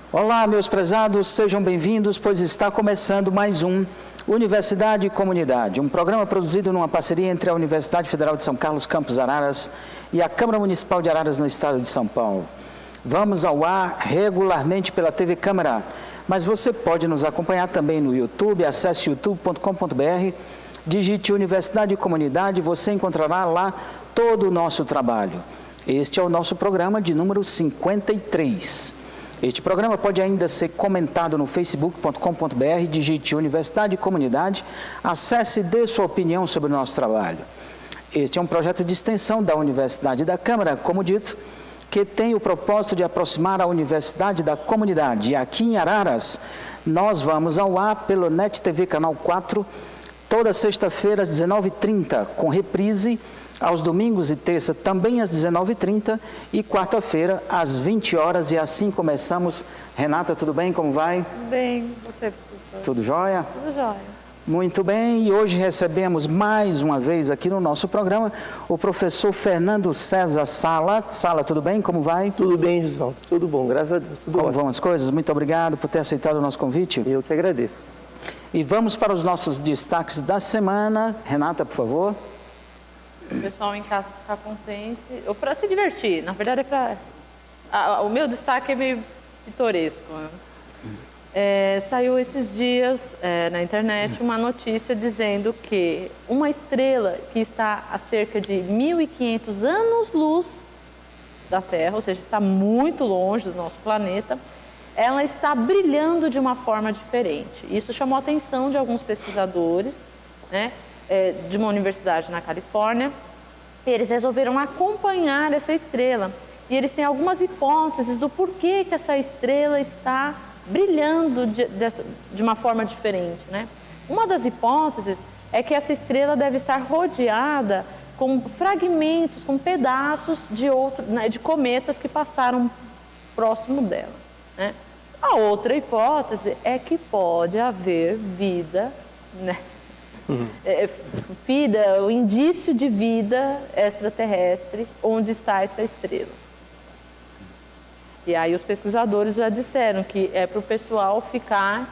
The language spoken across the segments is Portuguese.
Olá, meus prezados, sejam bem-vindos, pois está começando mais um Universidade e Comunidade, um programa produzido numa parceria entre a Universidade Federal de São Carlos, Campus Araras, e a Câmara Municipal de Araras, no estado de São Paulo. Vamos ao ar regularmente pela TV Câmara, mas você pode nos acompanhar também no YouTube, acesse youtube.com.br, digite Universidade e Comunidade, você encontrará lá todo o nosso trabalho. Este é o nosso programa de número 53. Este programa pode ainda ser comentado no facebook.com.br, digite Universidade e Comunidade, acesse e dê sua opinião sobre o nosso trabalho. Este é um projeto de extensão da Universidade da Câmara, como dito, que tem o propósito de aproximar a Universidade da comunidade. E aqui em Araras, nós vamos ao ar pelo NET TV Canal 4, toda sexta-feira às 19h30, com reprise aos domingos e terça também às 19h30 e quarta-feira às 20 horas. E assim começamos. Renata, tudo bem? Como vai? Bem, você, professor? Tudo jóia? Tudo jóia. Muito bem, e hoje recebemos mais uma vez aqui no nosso programa o professor Fernando César Sala. Sala, tudo bem? Como vai? Tudo bem, Josvaldo. Tudo bom, graças a Deus. Tudo Como vão as coisas? Muito obrigado por ter aceitado o nosso convite. Eu que agradeço. E vamos para os nossos destaques da semana. Renata, por favor. O pessoal em casa ficar contente, ou para se divertir, na verdade é para... o meu destaque é meio pitoresco. Né? Saiu esses dias na internet uma notícia dizendo que uma estrela que está a cerca de 1.500 anos-luz da Terra, ou seja, está muito longe do nosso planeta, ela está brilhando de uma forma diferente. Isso chamou a atenção de alguns pesquisadores, né? De uma universidade na Califórnia. Eles resolveram acompanhar essa estrela e eles têm algumas hipóteses do porquê que essa estrela está brilhando de uma forma diferente, né? Uma das hipóteses é que essa estrela deve estar rodeada com fragmentos, com pedaços de cometas que passaram próximo dela, né? A outra hipótese é que pode haver vida, né? Vida, o indício de vida extraterrestre onde está essa estrela. E aí os pesquisadores já disseram que é para o pessoal ficar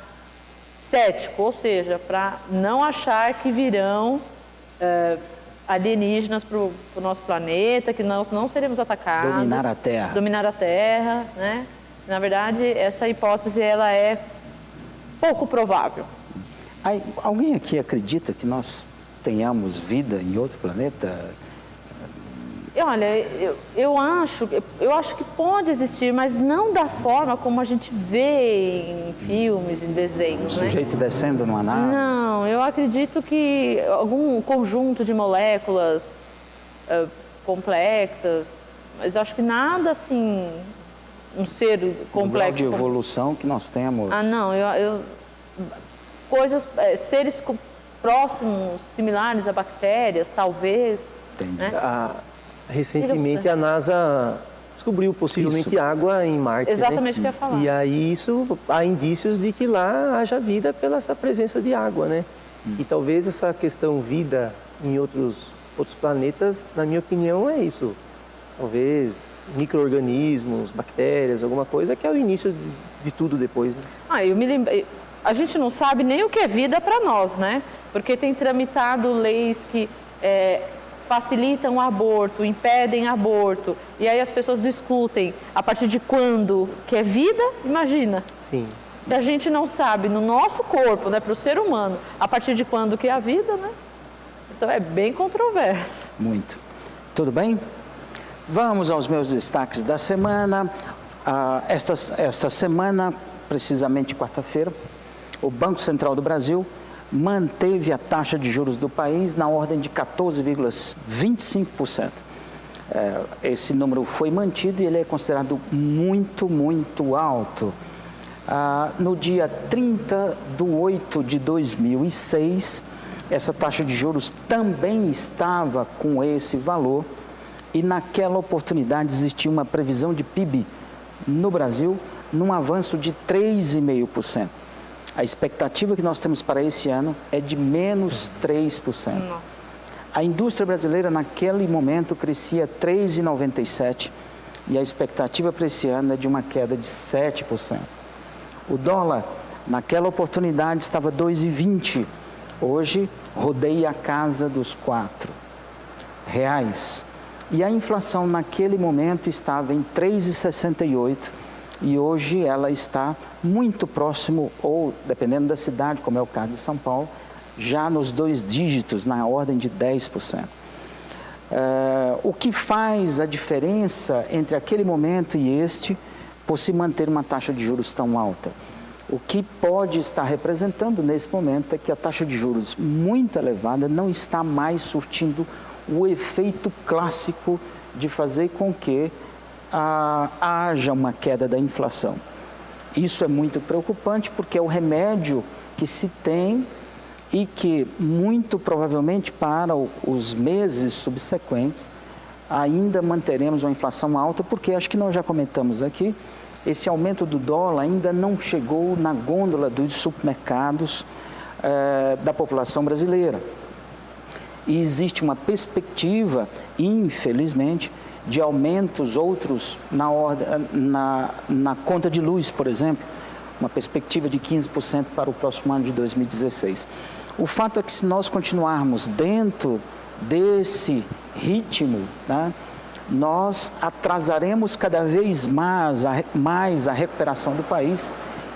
cético, ou seja, para não achar que virão alienígenas para o nosso planeta, que nós não seremos atacados. Dominar a Terra. Dominar a Terra, né? Na verdade, essa hipótese ela é pouco provável. Alguém aqui acredita que nós tenhamos vida em outro planeta? Olha, eu acho que pode existir, mas não da forma como a gente vê em filmes, em desenhos, né? Sujeito descendo numa nave? Não, eu acredito que algum conjunto de moléculas complexas, mas acho que nada assim, um ser complexo. O grau de evolução que nós temos. Não, coisas, seres próximos, similares a bactérias, talvez. Né? Recentemente a NASA descobriu possivelmente água em Marte. Exatamente, né? O que eu ia falar. E aí há indícios de que lá haja vida pela essa presença de água, né? E talvez essa questão vida em outros planetas, na minha opinião, é isso. Talvez micro-organismos, bactérias, alguma coisa que é o início de tudo depois. Né? Eu me lembro. A gente não sabe nem o que é vida para nós, né? Porque tem tramitado leis que facilitam o aborto, impedem aborto. E aí as pessoas discutem a partir de quando que é vida, imagina. Sim. Se a gente não sabe no nosso corpo, né, para o ser humano, a partir de quando que é a vida, né? Então é bem controverso. Muito. Tudo bem? Vamos aos meus destaques da semana. Esta semana, precisamente quarta-feira, o Banco Central do Brasil manteve a taxa de juros do país na ordem de 14,25%. Esse número foi mantido e ele é considerado muito, muito alto. No dia 30/8/2006, essa taxa de juros também estava com esse valor e naquela oportunidade existia uma previsão de PIB no Brasil num avanço de 3,5%. A expectativa que nós temos para esse ano é de menos 3%. Nossa. A indústria brasileira, naquele momento, crescia 3,97% e a expectativa para esse ano é de uma queda de 7%. O dólar, naquela oportunidade, estava 2,20. Hoje, rodeia a casa dos R$4. E a inflação, naquele momento, estava em 3,68. E hoje ela está muito próximo, ou dependendo da cidade, como é o caso de São Paulo, já nos 2 dígitos, na ordem de 10%. O que faz a diferença entre aquele momento e este, por se manter uma taxa de juros tão alta? O que pode estar representando nesse momento é que a taxa de juros muito elevada não está mais surtindo o efeito clássico de fazer com que haja uma queda da inflação. Isso é muito preocupante porque é o remédio que se tem e que, muito provavelmente, para os meses subsequentes, ainda manteremos uma inflação alta, porque acho que nós já comentamos aqui, esse aumento do dólar ainda não chegou na gôndola dos supermercados da população brasileira. E existe uma perspectiva, infelizmente, de aumentos outros na conta de luz, por exemplo, uma perspectiva de 15% para o próximo ano de 2016. O fato é que, se nós continuarmos dentro desse ritmo, né, nós atrasaremos cada vez mais a recuperação do país,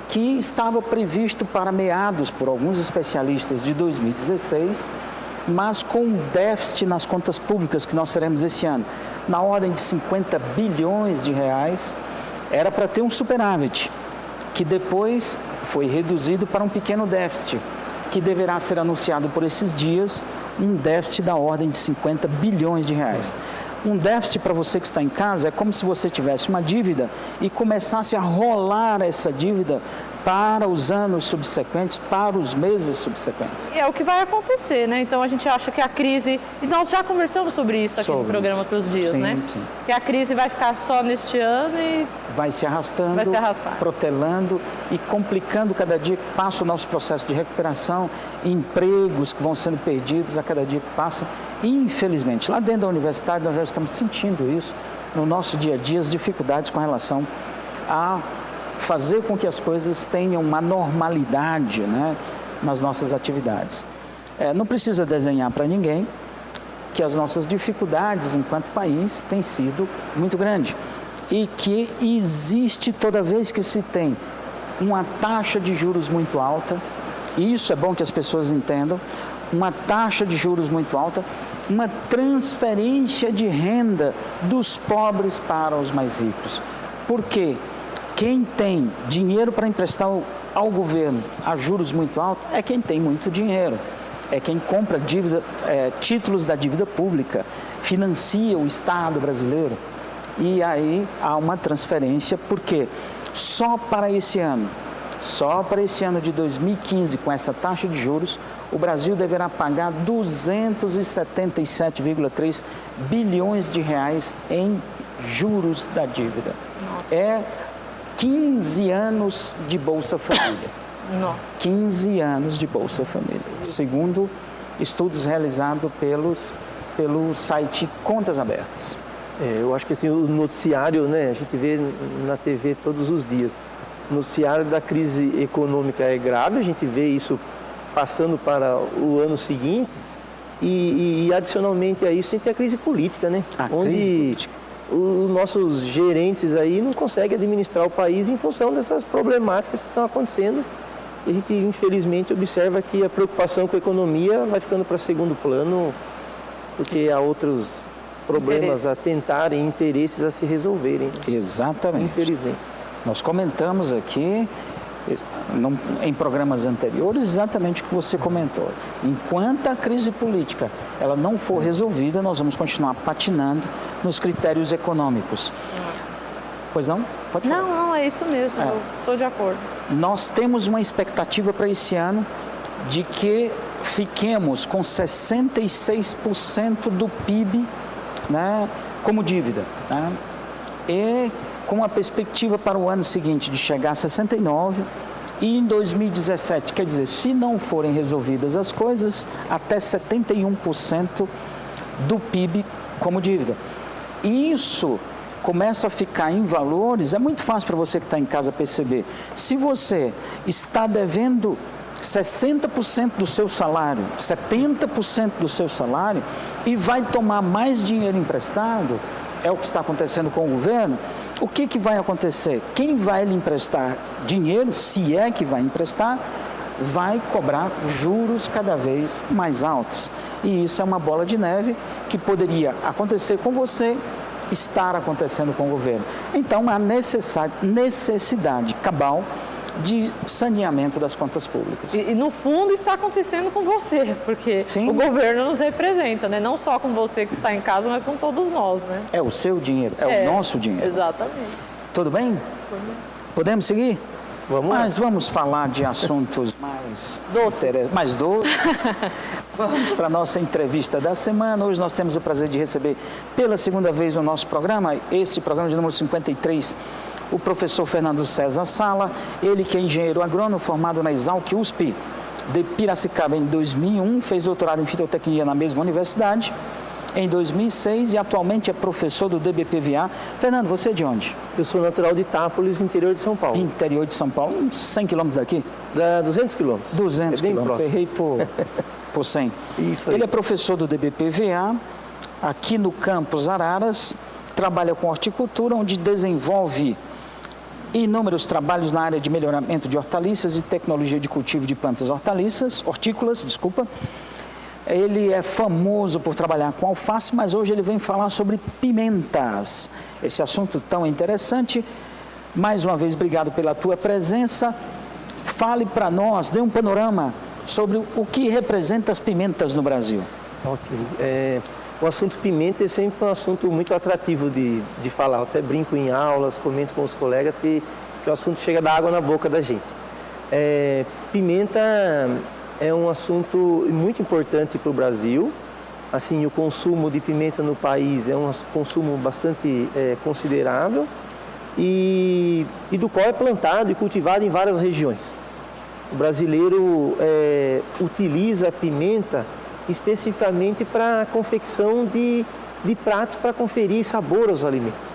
que estava previsto para meados, por alguns especialistas, de 2016, mas com um déficit nas contas públicas que nós teremos esse ano, na ordem de 50 bilhões de reais, era para ter um superávit, que depois foi reduzido para um pequeno déficit, que deverá ser anunciado por esses dias, um déficit da ordem de 50 bilhões de reais. Um déficit, para você que está em casa, é como se você tivesse uma dívida e começasse a rolar essa dívida para os anos subsequentes, para os meses subsequentes. E é o que vai acontecer, né? Então a gente acha que a crise, e nós já conversamos sobre isso aqui no programa outros dias, sim, né? Sim. Que a crise vai ficar só neste ano e vai se arrastando, protelando e complicando cada dia que passa o nosso processo de recuperação, empregos que vão sendo perdidos a cada dia que passa. Infelizmente, lá dentro da universidade nós já estamos sentindo isso no nosso dia a dia, as dificuldades com relação a fazer com que as coisas tenham uma normalidade, né, nas nossas atividades. Não precisa desenhar para ninguém que as nossas dificuldades enquanto país têm sido muito grandes e que existe, toda vez que se tem uma taxa de juros muito alta, e isso é bom que as pessoas entendam, uma taxa de juros muito alta, uma transferência de renda dos pobres para os mais ricos. Por quê? Quem tem dinheiro para emprestar ao governo a juros muito altos é quem tem muito dinheiro. É quem compra títulos da dívida pública, financia o Estado brasileiro. E aí há uma transferência, porque só para esse ano de 2015, com essa taxa de juros, o Brasil deverá pagar 277,3 bilhões de reais em juros da dívida. É 15 anos de Bolsa Família. Nossa. 15 anos de Bolsa Família, segundo estudos realizados pelo site Contas Abertas. Eu acho que assim, o noticiário, né, a gente vê na TV todos os dias. O noticiário da crise econômica é grave, a gente vê isso passando para o ano seguinte e adicionalmente a isso a gente tem a crise política, né? Onde os nossos gerentes aí não conseguem administrar o país em função dessas problemáticas que estão acontecendo. E a gente, infelizmente, observa que a preocupação com a economia vai ficando para segundo plano, porque há outros problemas a tentarem, interesses a se resolverem. Exatamente. Infelizmente. Nós comentamos aqui, em programas anteriores, exatamente o que você comentou. Enquanto a crise política ela não for resolvida, nós vamos continuar patinando nos critérios econômicos. Pois não? Pode falar. Não, é isso mesmo, eu estou de acordo. Nós temos uma expectativa para esse ano de que fiquemos com 66% do PIB, né, como dívida, né, e com a perspectiva para o ano seguinte de chegar a 69%, e em 2017, quer dizer, se não forem resolvidas as coisas, até 71% do PIB como dívida. Isso começa a ficar em valores, é muito fácil para você que está em casa perceber. Se você está devendo 60% do seu salário, 70% do seu salário e vai tomar mais dinheiro emprestado, é o que está acontecendo com o governo, o que vai acontecer? Quem vai lhe emprestar dinheiro, se é que vai emprestar, vai cobrar juros cada vez mais altos. E isso é uma bola de neve que poderia acontecer com você, estar acontecendo com o governo. Então, há necessidade cabal de saneamento das contas públicas. E no fundo está acontecendo com você, porque Sim. o governo nos representa, né? Não só com você que está em casa, mas com todos nós, né? É o seu dinheiro, é o nosso dinheiro. Exatamente. Tudo bem? Podemos seguir? Vamos lá. Mas vamos falar de assuntos mais Doces. mais doces. Vamos para a nossa entrevista da semana. Hoje nós temos o prazer de receber pela segunda vez no nosso programa, esse programa de número 53, o professor Fernando César Sala, ele que é engenheiro agrônomo formado na Exalc USP de Piracicaba em 2001, fez doutorado em fitotecnia na mesma universidade em 2006 e atualmente é professor do DBPVA. Fernando, você é de onde? Eu sou natural de Itápolis, interior de São Paulo. Interior de São Paulo, uns 100 quilômetros daqui? 200 quilômetros. 200 quilômetros, errei por 100. Isso aí. Ele é professor do DBPVA, aqui no campus Araras, trabalha com horticultura, onde desenvolve inúmeros trabalhos na área de melhoramento de hortaliças e tecnologia de cultivo de plantas hortícolas. Ele é famoso por trabalhar com alface, mas hoje ele vem falar sobre pimentas. Esse assunto tão interessante. Mais uma vez, obrigado pela tua presença. Fale para nós, dê um panorama sobre o que representa as pimentas no Brasil. Ok. O assunto pimenta é sempre um assunto muito atrativo de falar. Eu até brinco em aulas, comento com os colegas que o assunto chega da água na boca da gente. Pimenta é um assunto muito importante para o Brasil. Assim, o consumo de pimenta no país é um consumo bastante considerável e do qual é plantado e cultivado em várias regiões. O brasileiro utiliza a pimenta especificamente para a confecção de pratos para conferir sabor aos alimentos.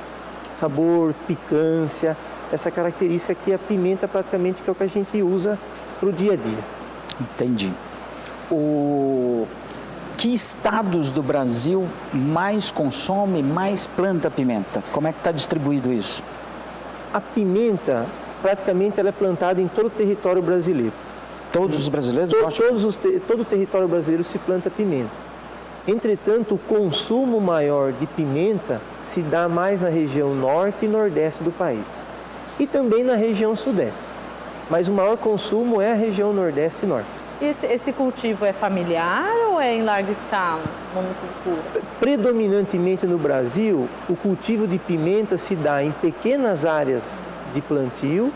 Sabor, picância, essa característica que a pimenta praticamente que é o que a gente usa para o dia a dia. Entendi. Que estados do Brasil mais consome, mais planta pimenta? Como é que está distribuído isso? A pimenta, praticamente, ela é plantada em todo o território brasileiro. Todos os brasileiros gostam? Todo o território brasileiro se planta pimenta. Entretanto, o consumo maior de pimenta se dá mais na região norte e nordeste do país. E também na região sudeste. Mas o maior consumo é a região nordeste e norte. Esse cultivo é familiar ou é em larga escala, monocultura? Predominantemente no Brasil, o cultivo de pimenta se dá em pequenas áreas de plantio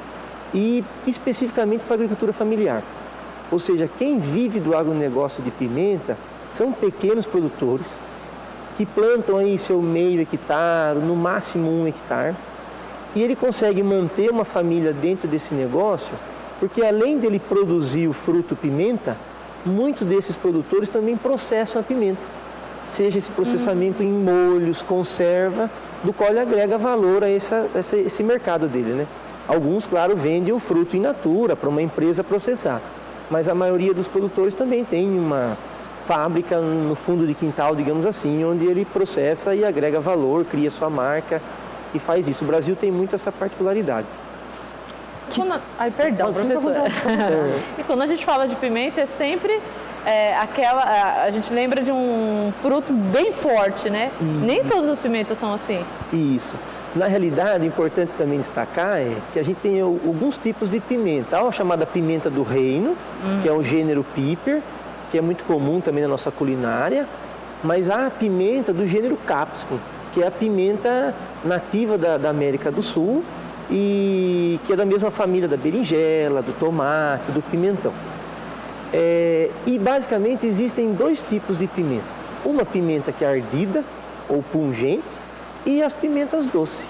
e especificamente para a agricultura familiar. Ou seja, quem vive do agronegócio de pimenta são pequenos produtores que plantam aí seu meio hectare, no máximo 1 hectare, e ele consegue manter uma família dentro desse negócio, porque além dele produzir o fruto pimenta, muitos desses produtores também processam a pimenta, seja esse processamento em molhos, conserva, do qual ele agrega valor a esse mercado dele, né? Alguns, claro, vendem o fruto in natura para uma empresa processar, mas a maioria dos produtores também tem uma fábrica no fundo de quintal, digamos assim, onde ele processa e agrega valor, cria sua marca e faz isso. O Brasil tem muito essa particularidade. Perdão, professor. E quando a gente fala de pimenta, é sempre a gente lembra de um fruto bem forte, né? Nem todas as pimentas são assim. Isso. Na realidade, é importante também destacar que a gente tem alguns tipos de pimenta. Há a chamada pimenta do reino, que é o gênero Piper, que é muito comum também na nossa culinária, mas há a pimenta do gênero Capsicum, que é a pimenta nativa da América do Sul e que é da mesma família da berinjela, do tomate, do pimentão. E basicamente existem dois tipos de pimenta. Uma pimenta que é ardida ou pungente e as pimentas doces.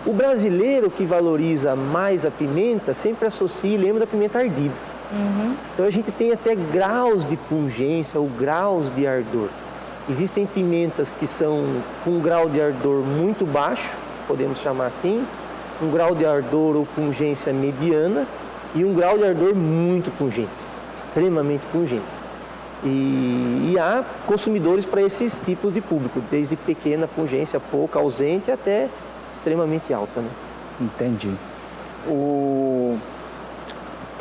O brasileiro que valoriza mais a pimenta sempre associa e lembra da pimenta ardida. Então a gente tem até graus de pungência ou graus de ardor. Existem pimentas que são com um grau de ardor muito baixo podemos chamar assim, um grau de ardor ou pungência mediana e um grau de ardor muito pungente, extremamente pungente. E há consumidores para esses tipos de público, desde pequena pungência, pouca, ausente, até extremamente alta, né? Entendi.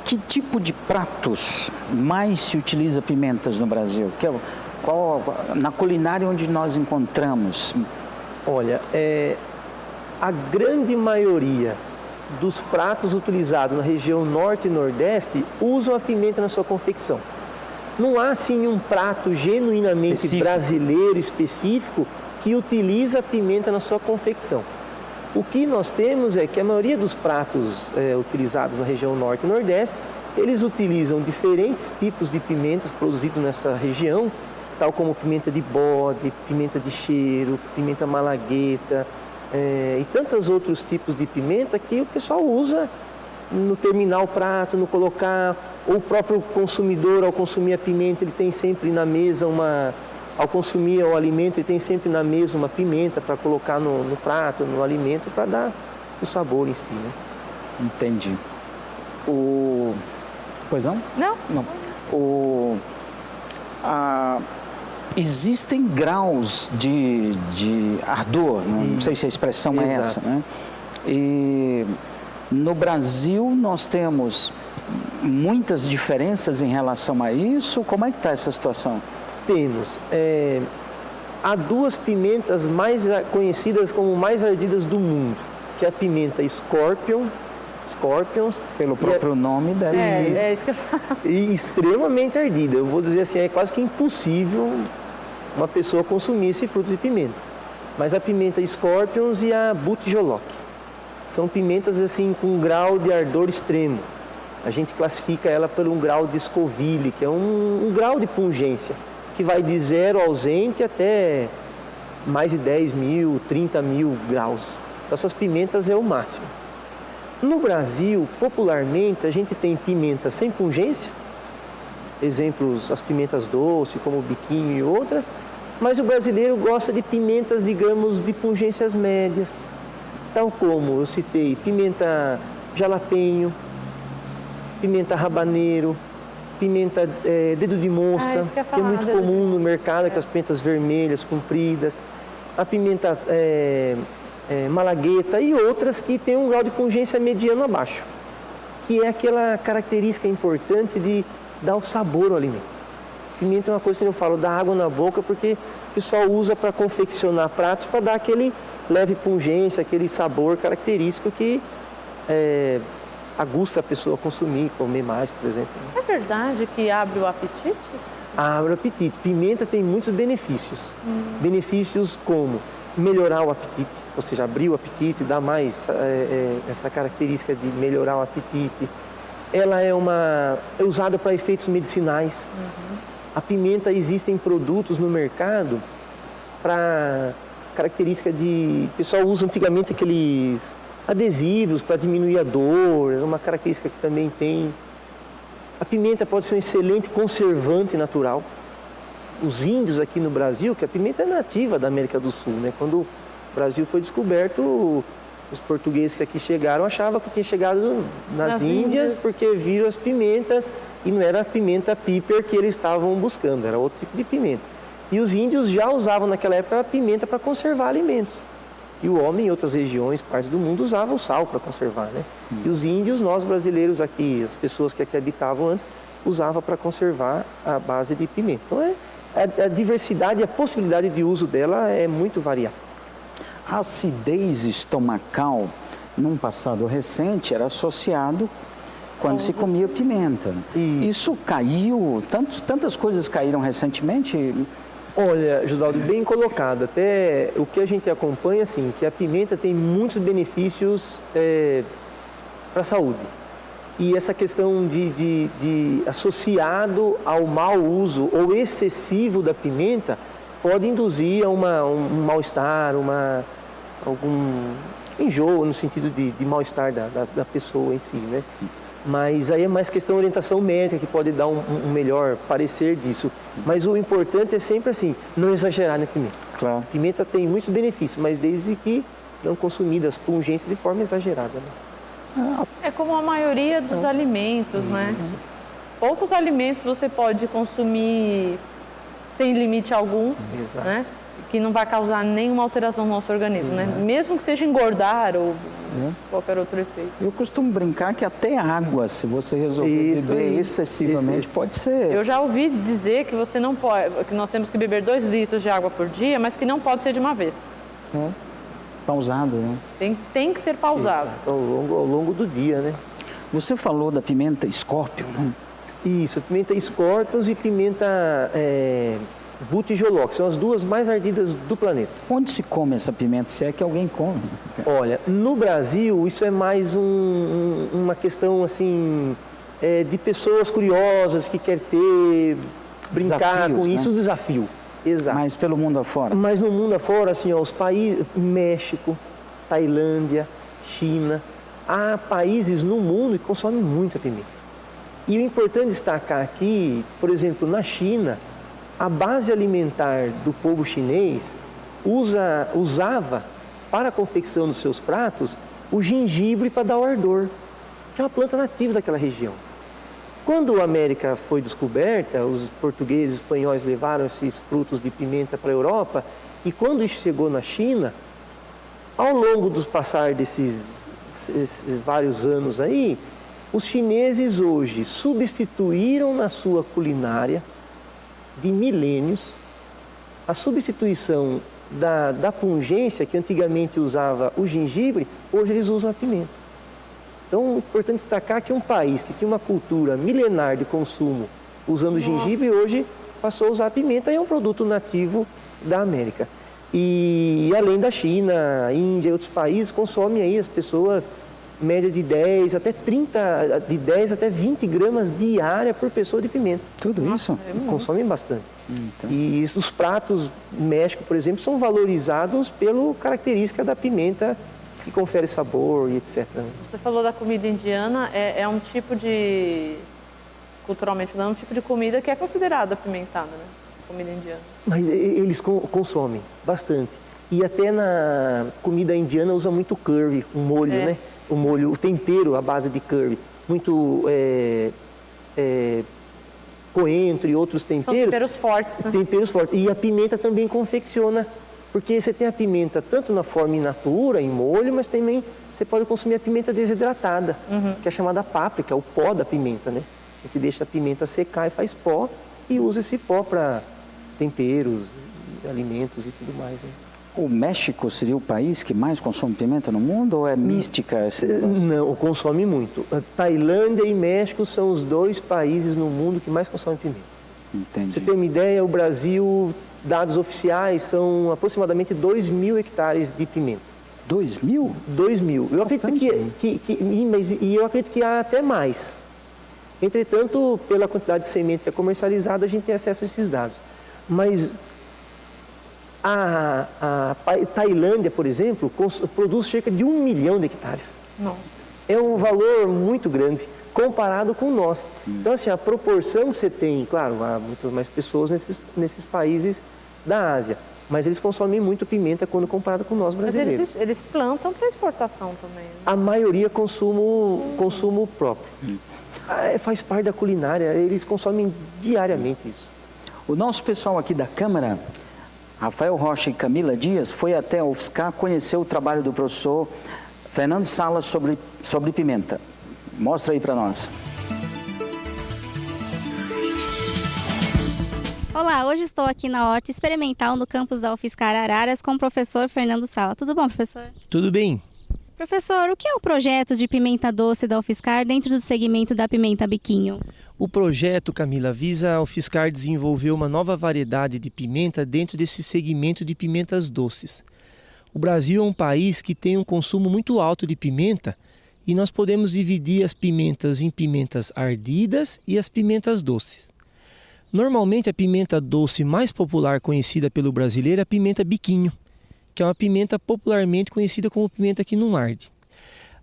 Que tipo de pratos mais se utiliza pimentas no Brasil? Na culinária onde nós encontramos? Olha, a grande maioria dos pratos utilizados na região norte e nordeste usam a pimenta na sua confecção. Não há, assim, um prato genuinamente brasileiro, específico, que utiliza a pimenta na sua confecção. O que nós temos é que a maioria dos pratos utilizados na região norte e nordeste, eles utilizam diferentes tipos de pimentas produzidos nessa região, tal como pimenta de bode, pimenta de cheiro, pimenta malagueta e tantos outros tipos de pimenta que o pessoal usa no terminar o prato, no colocar, ou o próprio consumidor, ao consumir a pimenta, ele tem sempre na mesa ao consumir o alimento, ele tem sempre na mesa uma pimenta para colocar no prato, no alimento, para dar o sabor em si, né? Entendi. Pois não? Não. Existem graus de ardor, não sei se a expressão é essa, né? E no Brasil nós temos muitas diferenças em relação a isso. Como é que está essa situação? Temos. Há duas pimentas mais conhecidas como mais ardidas do mundo, que é a pimenta Scorpions, pelo próprio nome dela. É isso que eu falo. E extremamente ardida. Eu vou dizer assim, é quase que impossível uma pessoa consumir esse fruto de pimenta. Mas a pimenta Scorpions e a Butijoloc são pimentas assim com um grau de ardor extremo. A gente classifica ela por um grau de Scoville, que é um grau de pungência, que vai de 0 ausente até mais de 10 mil, 30 mil graus. Então, essas pimentas é o máximo. No Brasil, popularmente, a gente tem pimenta sem pungência, exemplos, as pimentas doces, como o biquinho e outras, mas o brasileiro gosta de pimentas, digamos, de pungências médias, tal como eu citei, pimenta jalapeño, pimenta rabaneiro, pimenta dedo de moça, que é muito comum no mercado, aquelas pimentas vermelhas, compridas, a pimenta malagueta e outras que têm um grau de pungência mediano abaixo, que é aquela característica importante de dar o sabor ao alimento. Pimenta é uma coisa que eu falo, dá água na boca, porque o pessoal usa para confeccionar pratos para dar aquele leve pungência, aquele sabor característico que aguça a pessoa a consumir, comer mais, por exemplo. É verdade que abre o apetite? Abre o apetite. Pimenta tem muitos benefícios. Benefícios como melhorar o apetite, ou seja, abrir o apetite, dar mais essa característica de melhorar o apetite. Ela é usada para efeitos medicinais. A pimenta, existem produtos no mercado para característica de... O pessoal usa antigamente aqueles adesivos para diminuir a dor, é uma característica que também tem. A pimenta pode ser um excelente conservante natural. Os índios aqui no Brasil, que a pimenta é nativa da América do Sul, né? Quando o Brasil foi descoberto, os portugueses que aqui chegaram achavam que tinha chegado nas Índias porque viram as pimentas e não era a pimenta piper que eles estavam buscando, era outro tipo de pimenta. E os índios já usavam naquela época a pimenta para conservar alimentos. E o homem em outras regiões, partes do mundo, usavam o sal para conservar, né? E os índios, nós brasileiros aqui, as pessoas que aqui habitavam antes, usavam para conservar a base de pimenta. Então a diversidade e a possibilidade de uso dela é muito variada. A acidez estomacal, num passado recente, era associado quando se comia pimenta. Isso caiu, tantas coisas caíram recentemente. Olha, Judaldo, bem colocado. Até o que a gente acompanha, assim, que a pimenta tem muitos benefícios para a saúde. E essa questão de associado ao mau uso ou excessivo da pimenta pode induzir a um mal-estar, algum enjoo no sentido de mal-estar da pessoa em si, né? Mas aí é mais questão de orientação médica que pode dar um melhor parecer disso. Mas o importante é sempre assim, não exagerar na pimenta. Claro. Pimenta tem muitos benefícios, mas desde que não consumidas pungentes de forma exagerada, né? É como a maioria dos alimentos, né? Poucos alimentos você pode consumir sem limite algum, né? Que não vai causar nenhuma alteração no nosso organismo, né? Mesmo que seja engordar ou qualquer outro efeito. Eu costumo brincar que até água, se você resolver beber excessivamente, pode ser. Eu já ouvi dizer que você não pode, que nós temos que beber 2 litros de água por dia, mas que não pode ser de uma vez. Pausado, né? Tem que ser pausado. Exato, ao longo do dia, né? Você falou da pimenta Scorpion, né? Isso, pimenta Scorpion e pimenta Butijoló, que são as 2 mais ardidas do planeta. Onde se come essa pimenta, se é que alguém come? Olha, no Brasil isso é mais uma questão assim de pessoas curiosas que querem brincar Desafios, com isso, né? o desafio. Exato. Mas pelo mundo afora? Mas no mundo afora, assim, os países, México, Tailândia, China, há países no mundo que consomem muita pimenta. E o importante destacar aqui, por exemplo, na China, a base alimentar do povo chinês usava para a confecção dos seus pratos o gengibre para dar o ardor, que é uma planta nativa daquela região. Quando a América foi descoberta, os portugueses e espanhóis levaram esses frutos de pimenta para a Europa, e quando isso chegou na China, ao longo do passar desses vários anos aí, os chineses hoje substituíram na sua culinária de milênios a substituição da pungência que antigamente usava o gengibre, hoje eles usam a pimenta. Então, é importante destacar que um país que tinha uma cultura milenar de consumo usando gengibre, hoje passou a usar a pimenta e é um produto nativo da América. E além da China, Índia e outros países, consomem aí as pessoas média de 10 até 20 gramas diária por pessoa de pimenta. Tudo isso? Consomem bastante. Então. E os pratos no México, por exemplo, são valorizados pela característica da pimenta que confere sabor e etc. Você falou da comida indiana, é um tipo de, culturalmente falando, um tipo de comida que é considerada apimentada, né? Comida indiana. Mas eles consomem bastante. E até na comida indiana usa muito curry, um molho, né? O molho, o tempero à base de curry. Muito coentro e outros temperos. São temperos fortes, né? Temperos fortes. E a pimenta também confecciona, porque você tem a pimenta tanto na forma in natura, em molho, mas também você pode consumir a pimenta desidratada, que é chamada páprica, o pó da pimenta, né? A gente deixa a pimenta secar e faz pó e usa esse pó para temperos, alimentos e tudo mais, né? O México seria o país que mais consome pimenta no mundo ou é mística esse negócio? Não, consome muito. A Tailândia e México são os 2 países no mundo que mais consomem pimenta. Entendi. Pra você ter uma ideia, o Brasil, dados oficiais, são aproximadamente 2.000 hectares de pimenta. 2.000? 2.000. Eu acredito eu acredito que há até mais. Entretanto, pela quantidade de semente que é comercializada, a gente tem acesso a esses dados. Mas a Tailândia, por exemplo, produz cerca de 1 milhão de hectares. Não. É um valor muito grande comparado com nós. Então, assim, a proporção que você tem, claro, há muito mais pessoas nesses países da Ásia, mas eles consomem muito pimenta quando comparado com nós brasileiros. Mas eles plantam para exportação também, né? A maioria consumo próprio. Faz parte da culinária, eles consomem diariamente isso. O nosso pessoal aqui da Câmara, Rafael Rocha e Camila Dias, foi até a UFSCar conhecer o trabalho do professor Fernando Salas sobre pimenta. Mostra aí para nós. Olá, hoje estou aqui na horta experimental no campus da UFSCar Araras com o professor Fernando Salas. Tudo bom, professor? Tudo bem. Professor, o que é o projeto de pimenta doce da UFSCar dentro do segmento da pimenta biquinho? O projeto, Camila, visa a UFSCar desenvolver uma nova variedade de pimenta dentro desse segmento de pimentas doces. O Brasil é um país que tem um consumo muito alto de pimenta e nós podemos dividir as pimentas em pimentas ardidas e as pimentas doces. Normalmente a pimenta doce mais popular conhecida pelo brasileiro é a pimenta biquinho, que é uma pimenta popularmente conhecida como pimenta que não arde.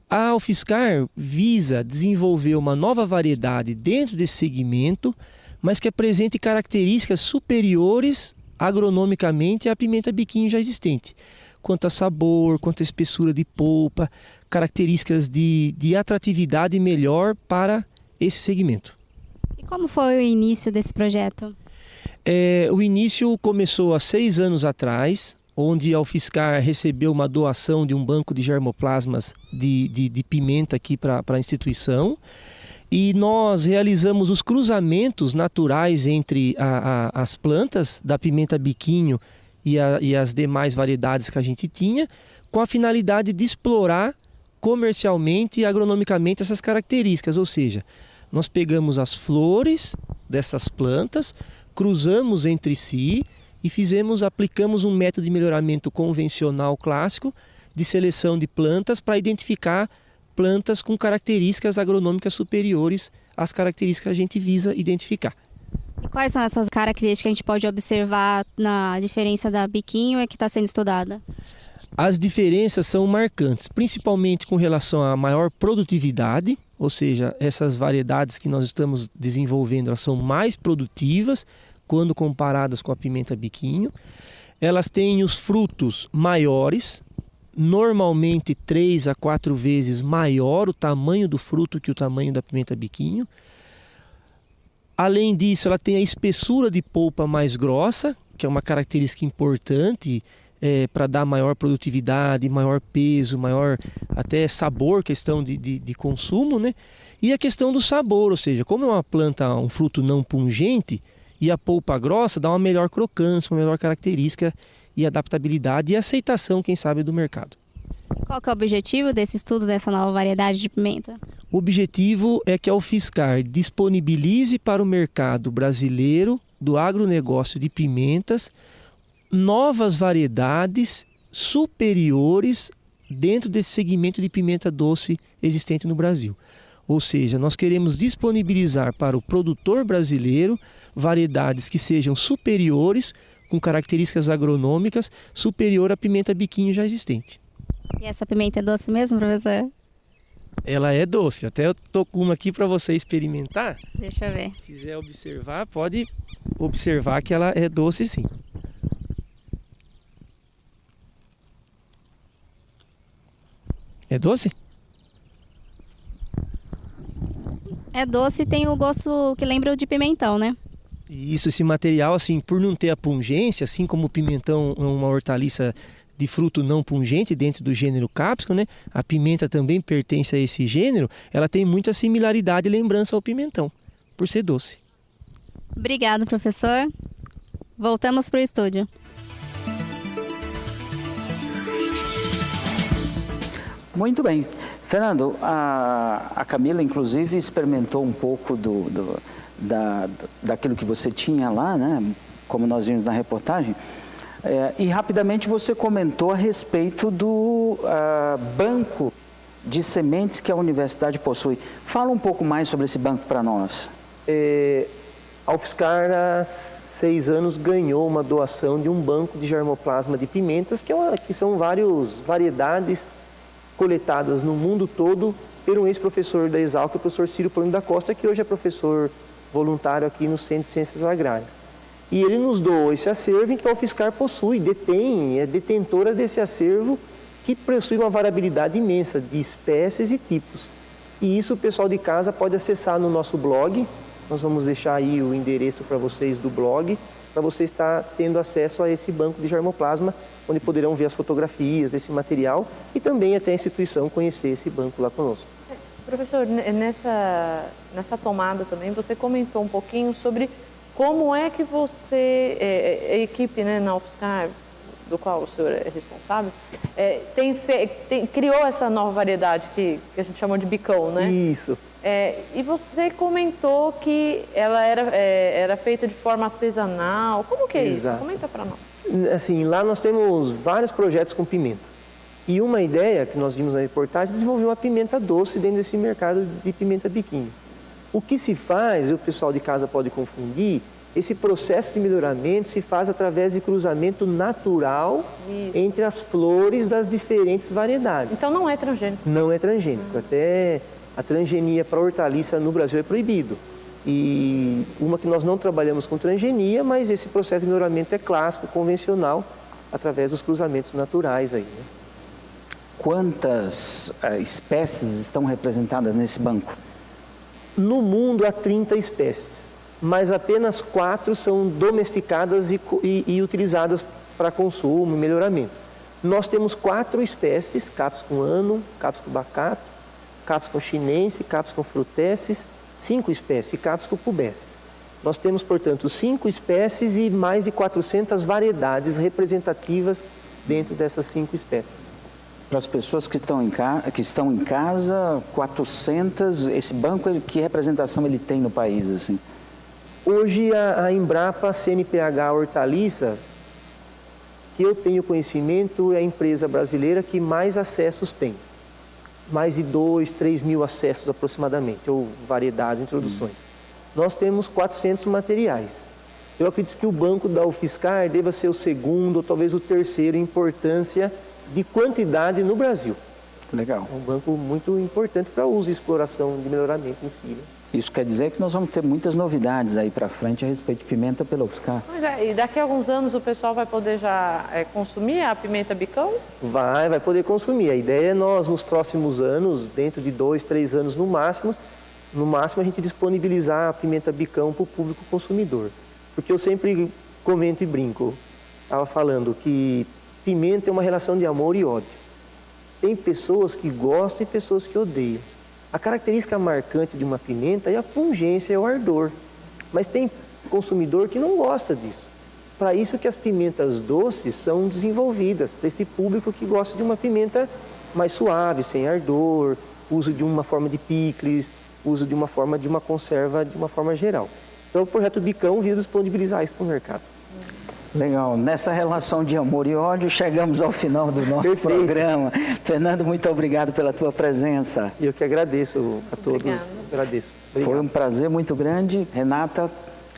A UFSCar visa desenvolver uma nova variedade dentro desse segmento, mas que apresente características superiores agronomicamente à pimenta biquinho já existente, quanto a sabor, quanto a espessura de polpa, características de atratividade melhor para esse segmento. E como foi o início desse projeto? O início começou há 6 anos atrás, onde a UFSCar recebeu uma doação de um banco de germoplasmas de pimenta aqui para a instituição. E nós realizamos os cruzamentos naturais entre as plantas da pimenta biquinho e as demais variedades que a gente tinha, com a finalidade de explorar comercialmente e agronomicamente essas características. Ou seja, nós pegamos as flores dessas plantas, cruzamos entre si e aplicamos um método de melhoramento convencional clássico de seleção de plantas para identificar plantas com características agronômicas superiores às características que a gente visa identificar. E quais são essas características que a gente pode observar na diferença da biquinho e que está sendo estudada? As diferenças são marcantes, principalmente com relação à maior produtividade, ou seja, essas variedades que nós estamos desenvolvendo, elas são mais produtivas quando comparadas com a pimenta biquinho. Elas têm os frutos maiores, normalmente 3 a 4 vezes maior o tamanho do fruto que o tamanho da pimenta biquinho. Além disso, ela tem a espessura de polpa mais grossa, que é uma característica importante para dar maior produtividade, maior peso, maior até sabor, questão de consumo, né? E a questão do sabor, ou seja, como é uma planta, um fruto não pungente, e a polpa grossa dá uma melhor crocância, uma melhor característica e adaptabilidade e aceitação, quem sabe, do mercado. Qual que é o objetivo desse estudo dessa nova variedade de pimenta? O objetivo é que a UFSCar disponibilize para o mercado brasileiro do agronegócio de pimentas novas variedades superiores dentro desse segmento de pimenta doce existente no Brasil. Ou seja, nós queremos disponibilizar para o produtor brasileiro variedades que sejam superiores, com características agronômicas, superior à pimenta biquinho já existente. E essa pimenta é doce mesmo, professor? Ela é doce. Até eu estou com uma aqui para você experimentar. Deixa eu ver. Se quiser observar, pode observar que ela é doce sim. É doce? É doce e tem o gosto que lembra o de pimentão, né? Isso, esse material, assim, por não ter a pungência, assim como o pimentão é uma hortaliça de fruto não pungente dentro do gênero cápsico, né? A pimenta também pertence a esse gênero, ela tem muita similaridade e lembrança ao pimentão, por ser doce. Obrigado, professor. Voltamos para o estúdio. Muito bem. Fernando, a Camila, inclusive, experimentou um pouco daquilo que você tinha lá, né? Como nós vimos na reportagem. E rapidamente você comentou a respeito do banco de sementes que a universidade possui. Fala um pouco mais sobre esse banco para nós. A UFSCar, há 6 anos, ganhou uma doação de um banco de germoplasma de pimentas, que são várias variedades coletadas no mundo todo por um ex-professor da Exalc, o professor Ciro Polino da Costa, que hoje é professor voluntário aqui no Centro de Ciências Agrárias. E ele nos doou esse acervo em que a UFSCar é detentora desse acervo, que possui uma variabilidade imensa de espécies e tipos. E isso o pessoal de casa pode acessar no nosso blog. Nós vamos deixar aí o endereço para vocês do blog, para você estar tendo acesso a esse banco de germoplasma, onde poderão ver as fotografias desse material e também até a instituição conhecer esse banco lá conosco. Professor, nessa tomada também, você comentou um pouquinho sobre como é que você, a equipe, né, na UFSCar, do qual o senhor é responsável, criou essa nova variedade que a gente chamou de bicão, né? Isso. E você comentou que ela era feita de forma artesanal. Como que é Exato. isso? Comenta para nós. Assim, lá nós temos vários projetos com pimenta. E uma ideia que nós vimos na reportagem é desenvolver uma pimenta doce dentro desse mercado de pimenta biquinho. O que se faz, e o pessoal de casa pode confundir, esse processo de melhoramento se faz através de cruzamento natural entre as flores das diferentes variedades. Então não é transgênico? Não é transgênico. Até a transgenia para hortaliça no Brasil é proibido. E uma que nós não trabalhamos com transgenia, mas esse processo de melhoramento é clássico, convencional, através dos cruzamentos naturais aí, né? Quantas espécies estão representadas nesse banco? No mundo há 30 espécies, mas apenas 4 são domesticadas e utilizadas para consumo e melhoramento. Nós temos 4 espécies: Capsicum annum, Capsicum bacato, Capsicum chinense, Capsicum frutescens, 5 espécies, Capsicum pubescens. Nós temos, portanto, 5 espécies e mais de 400 variedades representativas dentro dessas 5 espécies. Para as pessoas que estão em casa, 400, esse banco, que representação ele tem no país, assim? Hoje a Embrapa CNPH Hortaliças, que eu tenho conhecimento, é a empresa brasileira que mais acessos tem. Mais de 2, 3 mil acessos aproximadamente, ou variedades, introduções. Nós temos 400 materiais. Eu acredito que o banco da UFSCar deva ser o segundo ou talvez o terceiro em importância de quantidade no Brasil. Legal. É um banco muito importante para uso e exploração de melhoramento em si, né? Isso quer dizer que nós vamos ter muitas novidades aí para frente a respeito de pimenta pela UFSCar. E daqui a alguns anos o pessoal vai poder já consumir a pimenta bicão? Vai poder consumir. A ideia é nós, nos próximos anos, dentro de 2, 3 anos no máximo a gente disponibilizar a pimenta bicão para o público consumidor. Porque eu sempre comento e brinco, estava falando que pimenta é uma relação de amor e ódio. Tem pessoas que gostam e pessoas que odeiam. A característica marcante de uma pimenta é a pungência, é o ardor. Mas tem consumidor que não gosta disso. Para isso que as pimentas doces são desenvolvidas, para esse público que gosta de uma pimenta mais suave, sem ardor, uso de uma forma de picles, uso de uma conserva de uma forma geral. Então o projeto Bicão visa disponibilizar isso para o mercado. Legal. Nessa relação de amor e ódio, chegamos ao final do nosso programa. Fernando, muito obrigado pela tua presença. Eu que agradeço a todos. Obrigada. Agradeço. Obrigado. Foi um prazer muito grande. Renata,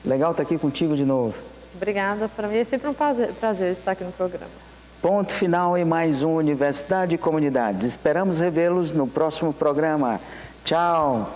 legal estar aqui contigo de novo. Obrigada. Para mim é sempre um prazer estar aqui no programa. Ponto final em mais um Universidade e Comunidade. Esperamos revê-los no próximo programa. Tchau.